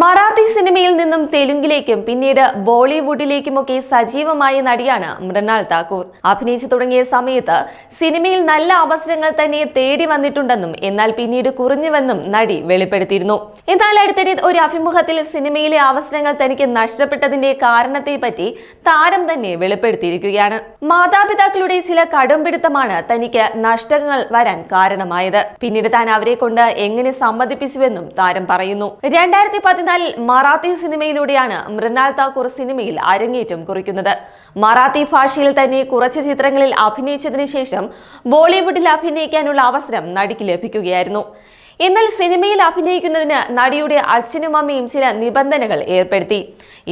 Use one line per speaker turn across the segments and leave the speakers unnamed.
മറാത്തി സിനിമയിൽ നിന്നും തെലുങ്കിലേക്കും പിന്നീട് ബോളിവുഡിലേക്കുമൊക്കെ സജീവമായ നടിയാണ് മൃണാൾ താക്കൂർ. അഭിനയിച്ചു തുടങ്ങിയ സമയത്ത് സിനിമയിൽ നല്ല അവസരങ്ങൾ തന്നെ തേടി വന്നിട്ടുണ്ടെന്നും എന്നാൽ പിന്നീട് കുറഞ്ഞുവെന്നും നടി വെളിപ്പെടുത്തിയിരുന്നു. എന്നാൽ അടുത്തിടെ ഒരു അഭിമുഖത്തിൽ സിനിമയിലെ അവസരങ്ങൾ തനിക്ക് നഷ്ടപ്പെട്ടതിന്റെ കാരണത്തെപ്പറ്റി താരം തന്നെ വെളിപ്പെടുത്തിയിരിക്കുകയാണ്. മാതാപിതാക്കളുടെ ചില കടുംപിടുത്തമാണ് തനിക്ക് നഷ്ടങ്ങൾ വരാൻ കാരണമായത്. പിന്നീട് താൻ അവരെ കൊണ്ട് എങ്ങനെ സമ്മതിപ്പിച്ചുവെന്നും താരം പറയുന്നു. 2014 മറാത്തി സിനിമയിലൂടെയാണ് മൃണാൾ താക്കൂർ സിനിമയിൽ അരങ്ങേറ്റം കുറിക്കുന്നത്. മറാത്തി ഭാഷയിൽ തന്നെ കുറച്ച് ചിത്രങ്ങളിൽ അഭിനയിച്ചതിനു ശേഷം ബോളിവുഡിൽ അഭിനയിക്കാനുള്ള അവസരം നടിക്ക് ലഭിക്കുകയായിരുന്നു. എന്നാൽ സിനിമയിൽ അഭിനയിക്കുന്നതിന് നടിയുടെ അച്ഛനും അമ്മയും ചില നിബന്ധനകൾ ഏർപ്പെടുത്തി.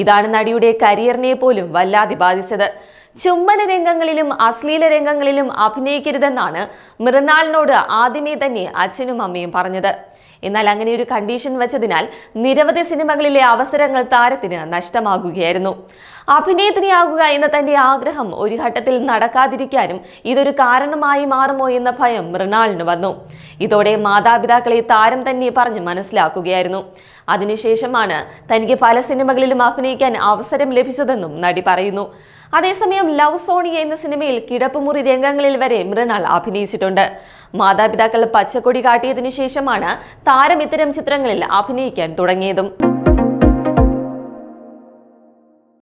ഇതാണ് നടിയുടെ കരിയറിനെ പോലും വല്ലാതെ ബാധിച്ചത്. ചുംബന രംഗങ്ങളിലും അശ്ലീല രംഗങ്ങളിലും അഭിനയിക്കരുതെന്നാണ് മൃണാളിനോട് ആദ്യമേ തന്നെ അച്ഛനും അമ്മയും പറഞ്ഞത്. എന്നാൽ അങ്ങനെ ഒരു കണ്ടീഷൻ വെച്ചതിനാൽ നിരവധി സിനിമകളിലെ അവസരങ്ങൾ താരത്തിന് നഷ്ടമാകുകയായിരുന്നു. അഭിനേത്രിയാകുക എന്ന തന്റെ ആഗ്രഹം ഒരു ഘട്ടത്തിൽ നടക്കാതിരിക്കാനും ഇതൊരു കാരണമായി മാറുമോ എന്ന ഭയം മൃണാളിന് വന്നു. ഇതോടെ മാതാപിതാക്കളെ താരം തന്നെ പറഞ്ഞ് മനസ്സിലാക്കുകയായിരുന്നു. അതിനുശേഷമാണ് തനിക്ക് പല സിനിമകളിലും അഭിനയിക്കാൻ അവസരം ലഭിച്ചതെന്നും നടി പറയുന്നു. അതേസമയം ലവ് സോണിയ എന്ന സിനിമയിൽ കിടപ്പുമുറി രംഗങ്ങളിൽ വരെ മൃണാൾ അഭിനയിച്ചിട്ടുണ്ട്. മാതാപിതാക്കൾ പച്ചക്കൊടി കാട്ടിയതിനു ശേഷമാണ് താരം ഇത്തരം ചിത്രങ്ങളിൽ അഭിനയിക്കാൻ തുടങ്ങിയതും.